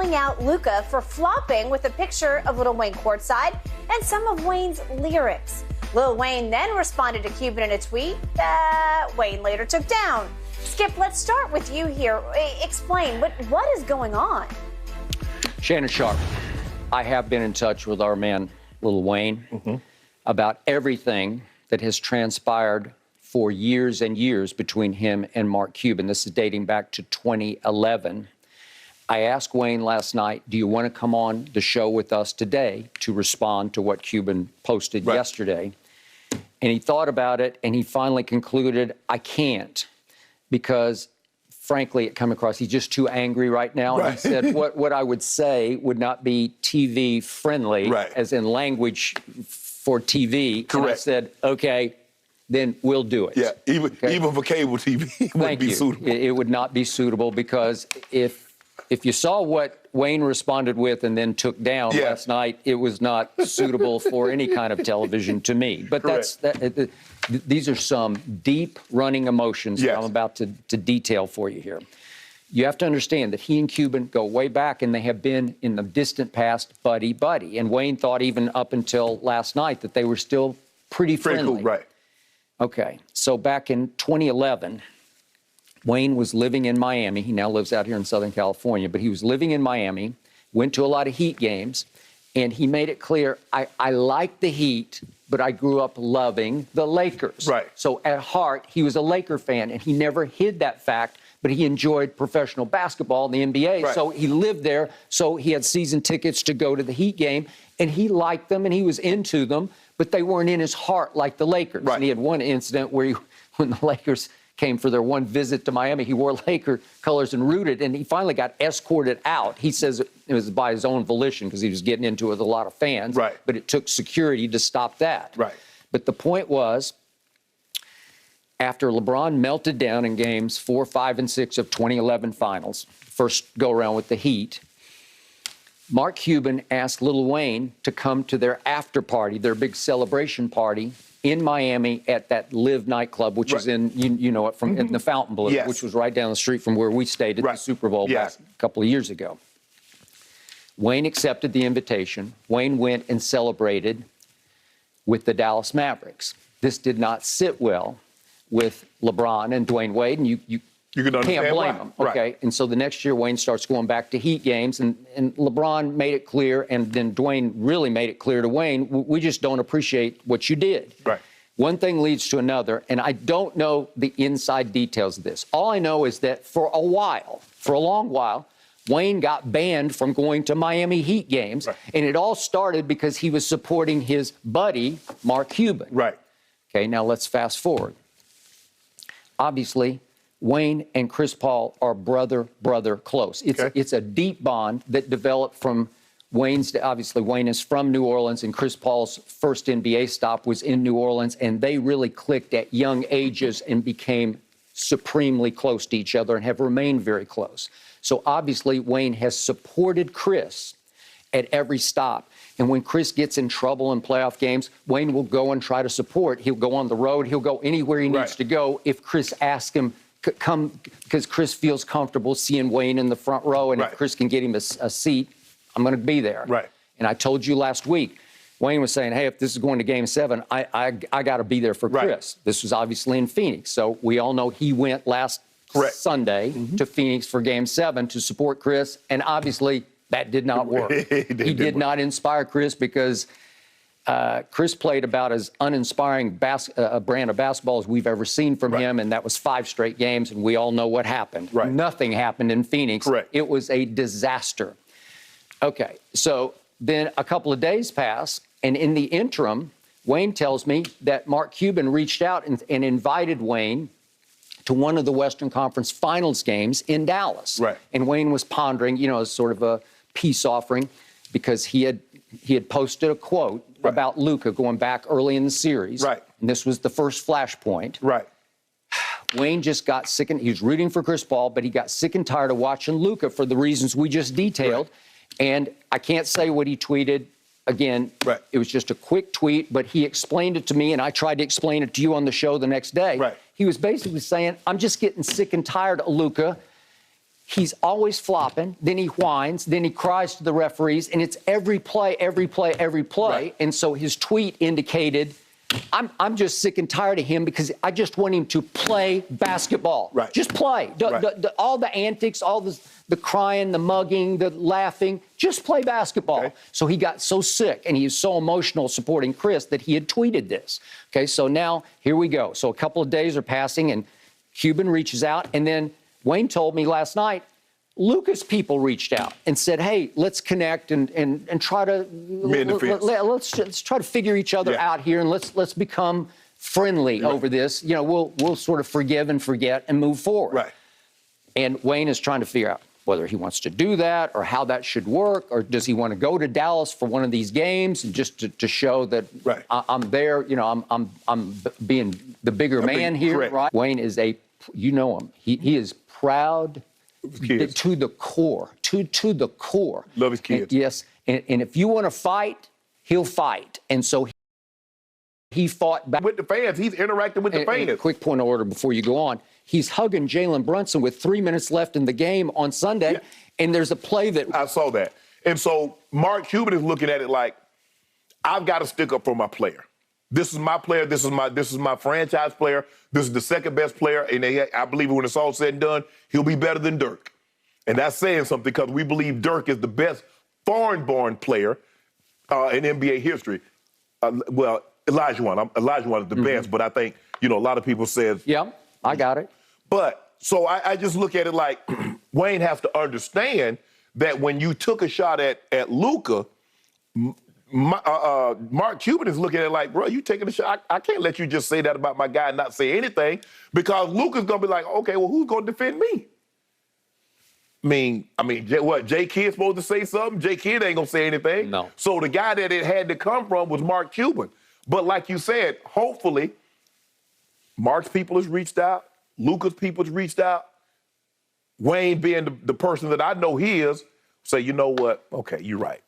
calling out Luka for flopping with a picture of Lil Wayne courtside and some of Wayne's lyrics. Lil Wayne then responded to Cuban in a tweet that Wayne later took down. Skip, let's start with you here. Explain, what is going on? Shannon Sharp, I have been in touch with our man, Lil Wayne, about everything that has transpired for years and years between him and Mark Cuban. This is dating back to 2011. I asked Wayne last night, do you want to come on the show with us today to respond to what Cuban posted yesterday? And he thought about it, and he finally concluded, I can't, because, frankly, it come across, he's just too angry right now. And he said, what I would say would not be TV-friendly, as in language for TV. Correct. And I said, okay, then we'll do it. Yeah, even for cable TV, it wouldn't be suitable. It would not be suitable, because if you saw what Wayne responded with and then took down last night, it was not suitable for any kind of television to me. But these are some deep-running emotions that I'm about to detail for you here. You have to understand that he and Cuban go way back, and they have been in the distant past buddy-buddy. And Wayne thought even up until last night that they were still pretty friendly. Cool, Okay, so back in 2011, Wayne was living in Miami. He now lives out here in Southern California, but he was living in Miami, went to a lot of Heat games, and he made it clear, I like the Heat, but I grew up loving the Lakers. So at heart, he was a Laker fan, and he never hid that fact, but he enjoyed professional basketball in the NBA, so he lived there, so he had season tickets to go to the Heat game, and he liked them, and he was into them, but they weren't in his heart like the Lakers. And he had one incident where when the Lakers came for their one visit to Miami, he wore Laker colors and rooted, and he finally got escorted out. He says it was by his own volition because he was getting into it with a lot of fans, but it took security to stop that. But the point was, after LeBron melted down in games 4, 5, and 6 of 2011 finals, first go-around with the Heat, Mark Cuban asked Lil Wayne to come to their after party, their big celebration party in Miami at that Live nightclub, which is in, you know it, from in the Fontainebleau, which was right down the street from where we stayed at the Super Bowl back a couple of years ago. Wayne accepted the invitation. Wayne went and celebrated with the Dallas Mavericks. This did not sit well with LeBron and Dwayne Wade, and you can't blame them, okay? And so the next year, Wayne starts going back to Heat games, and LeBron made it clear, and then Dwayne really made it clear to Wayne, we just don't appreciate what you did. One thing leads to another, and I don't know the inside details of this. All I know is that for a long while, Wayne got banned from going to Miami Heat games, and it all started because he was supporting his buddy, Mark Cuban. Okay, now let's fast forward. Obviously, Wayne and Chris Paul are brother close. It's a deep bond that developed from Wayne's. Obviously, Wayne is from New Orleans, and Chris Paul's first NBA stop was in New Orleans, and they really clicked at young ages and became supremely close to each other and have remained very close. So obviously, Wayne has supported Chris at every stop. And when Chris gets in trouble in playoff games, Wayne will go and try to support. He'll go on the road. He'll go anywhere he needs to go if Chris asks him come, because Chris feels comfortable seeing Wayne in the front row, and if Chris can get him a seat, I'm going to be there. And I told you last week, Wayne was saying, hey, if this is going to Game 7, I got to be there for Chris. This was obviously in Phoenix. So we all know he went last Sunday to Phoenix for Game 7 to support Chris, and obviously that did not work. He did not inspire Chris, because Chris played about as uninspiring brand of basketball as we've ever seen from him, and that was 5 straight games, and we all know what happened. Nothing happened in Phoenix. It was a disaster. Okay, so then a couple of days pass, and in the interim, Wayne tells me that Mark Cuban reached out and invited Wayne to one of the Western Conference Finals games in Dallas. And Wayne was pondering, you know, as sort of a peace offering, because he had posted a quote about Luka going back early in the series. And this was the first flashpoint. Wayne just got sick, and he was rooting for Chris Paul, but he got sick and tired of watching Luka for the reasons we just detailed. And I can't say what he tweeted. Again, it was just a quick tweet, but he explained it to me, and I tried to explain it to you on the show the next day. He was basically saying, I'm just getting sick and tired of Luka. he's always flopping, then he whines, then he cries to the referees, and it's every play, every play, every play. Right. And so his tweet indicated, I'm just sick and tired of him because I just want him to play basketball. Right. Just play. All the antics, all the crying, the mugging, the laughing, just play basketball. Okay. So he got so sick and he was so emotional supporting Chris that he had tweeted this. Okay, so now here we go. So a couple of days are passing and Cuban reaches out, and then Wayne told me last night, Lucas people reached out and said, hey, let's connect and try to let's try to figure each other out here, and let's become friendly over this. You know, we'll sort of forgive and forget and move forward. Right. And Wayne is trying to figure out whether he wants to do that or how that should work, or does he want to go to Dallas for one of these games and just to show that I'm there, you know, I'm being the bigger man here, correct. right? Wayne is you know him. He is proud to the core, to the core. Love his kids. And, yes, and if you want to fight, he'll fight. And so he fought back. With the fans, he's interacting with the fans. And quick point of order before you go on. He's hugging Jalen Brunson with 3 minutes left in the game on Sunday, and there's a play that... I saw that. And so Mark Cuban is looking at it like, I've got to stick up for my player. This is my player. This is my franchise player. This is the second best player. And I believe when it's all said and done, he'll be better than Dirk. And that's saying something because we believe Dirk is the best foreign-born player in NBA history. Well, Olajuwon is the best, but I think, you know, a lot of people said... Yeah, I got it. But so I just look at it like Wayne has to understand that when you took a shot at Luka, Mark Cuban is looking at it like, bro, you taking a shot. I can't let you just say that about my guy and not say anything, because Luka's gonna be like, okay, well, who's gonna defend me? I mean, what? J Kidd's supposed to say something? J Kidd ain't gonna say anything. No. So the guy that it had to come from was Mark Cuban. But like you said, hopefully, Mark's people has reached out, Luka's people has reached out. Wayne, being the person that I know he is, say, you know what? Okay, you're right.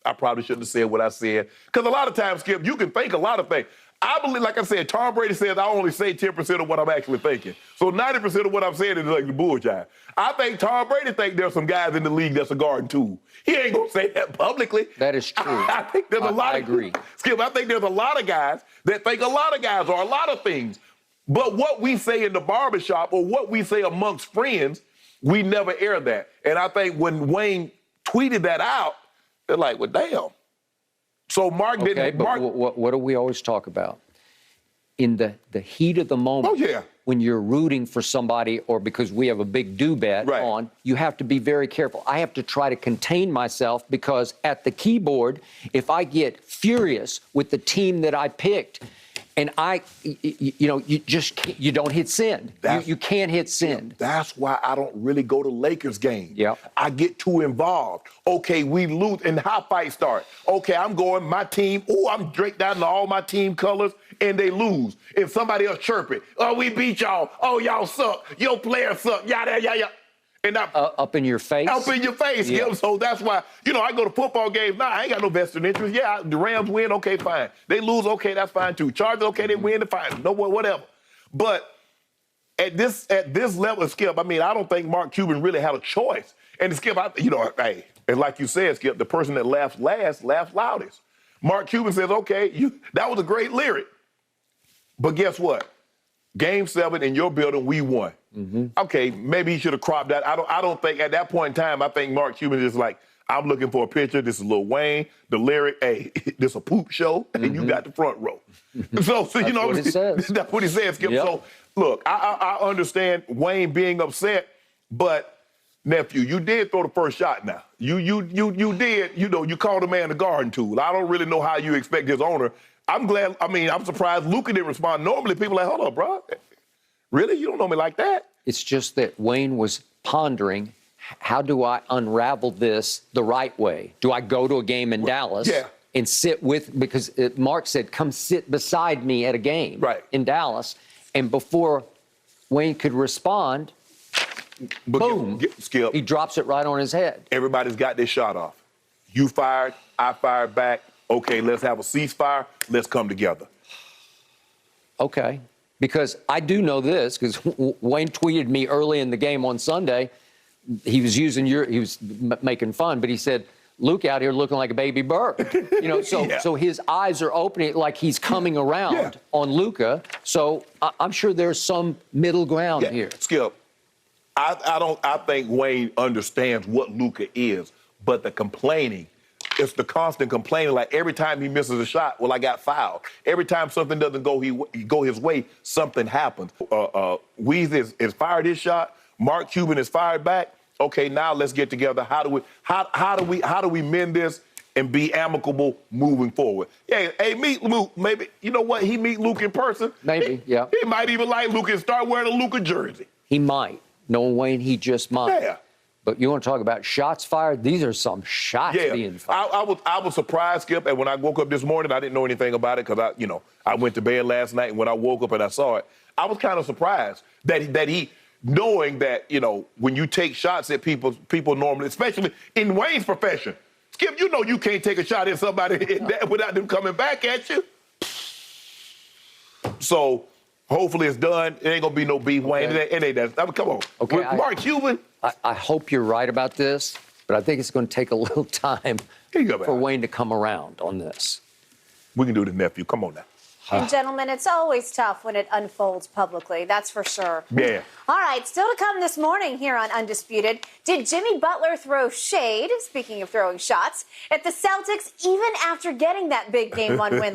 I probably shouldn't have said what I said. Because a lot of times, Skip, you can think a lot of things. I believe, like I said, Tom Brady says I only say 10% of what I'm actually thinking. So 90% of what I'm saying is like the bullshit. I think Tom Brady thinks there's some guys in the league that's a garden tool. He ain't going to say that publicly. That is true. I think there's a lot I agree. Skip, I think there's a lot of guys that think a lot of guys are a lot of things. But what we say in the barbershop or what we say amongst friends, we never air that. And I think when Wayne tweeted that out, they're like, well, damn. So Mark didn't... Okay, but what do we always talk about? In the heat of the moment, when you're rooting for somebody or because we have a big do bet on, you have to be very careful. I have to try to contain myself because at the keyboard, if I get furious with the team that I picked, and you don't hit send. You can't hit send. That's why I don't really go to Lakers games. Yeah. I get too involved. Okay, we lose, and how fight start. Okay, I'm going, my team, I'm draped down in all my team colors, and they lose. And somebody else chirping, oh, we beat y'all. Oh, y'all suck. Your players suck. Yada, yada, yada. And up in your face? Up in your face, yeah. So that's why, I go to football games now. I ain't got no vested interest. Yeah, the Rams win, okay, fine. They lose, okay, that's fine too. Chargers, okay, they win, fine. No, whatever. But at this level, Skip, I don't think Mark Cuban really had a choice. And Skip, hey, and like you said, Skip, the person that laughs last laughs loudest. Mark Cuban says, okay, that was a great lyric. But guess what? Game 7 in your building, we won. Mm-hmm. Okay, maybe he should have cropped that. I don't think at that point in time, I think Mark Cuban is like, I'm looking for a picture. This is Lil Wayne. The lyric, hey, this a poop show, and you got the front row. So you know what he says. That's what he says, Skip. Yep. So look, I understand Wayne being upset, but nephew, you did throw the first shot now. You did, you called a man a garden tool. I don't really know how you expect his owner. I'm surprised Luka didn't respond. Normally people are like, hold up, bro. Really? You don't know me like that? It's just that Wayne was pondering, how do I unravel this the right way? Do I go to a game in Dallas and sit because Mark said, come sit beside me at a game in Dallas. And before Wayne could respond, boom, Skip, he drops it right on his head. Everybody's got their shot off. You fired, I fired back. Okay, let's have a ceasefire. Let's come together. Okay. Because I do know this, because Wayne tweeted me early in the game on Sunday, he was making fun, but he said, Luke out here looking like a baby bird. You know, so his eyes are opening like he's coming around on Luka. So I'm sure there's some middle ground here. Skip, I think Wayne understands what Luka is, but the complaining, it's the constant complaining. Like every time he misses a shot, well, I got fouled. Every time something doesn't go his way, something happens. Weezy has fired his shot. Mark Cuban is fired back. Okay, now let's get together. How do we mend this and be amicable moving forward? Yeah, hey, meet Luke. Maybe you know what? He meet Luke in person. Maybe, He might even like Luke and start wearing a Luka jersey. He might. Knowing Wayne, he just might. Yeah. But you want to talk about shots fired? These are some shots being fired. I was surprised, Skip, and when I woke up this morning, I didn't know anything about it because I went to bed last night, and when I woke up and I saw it, I was kind of surprised that he knowing that, when you take shots at people normally, especially in Wayne's profession, Skip, you can't take a shot at somebody without them coming back at you. So hopefully it's done. It ain't gonna be no beef, Wayne. It ain't that. I mean, come on. Okay, With Mark Cuban. I hope you're right about this, but I think it's going to take a little time for Wayne to come around on this. We can do the nephew. Come on now. And gentlemen, it's always tough when it unfolds publicly, that's for sure. Yeah. All right, still to come this morning here on Undisputed. Did Jimmy Butler throw shade, speaking of throwing shots, at the Celtics even after getting that big Game 1 win last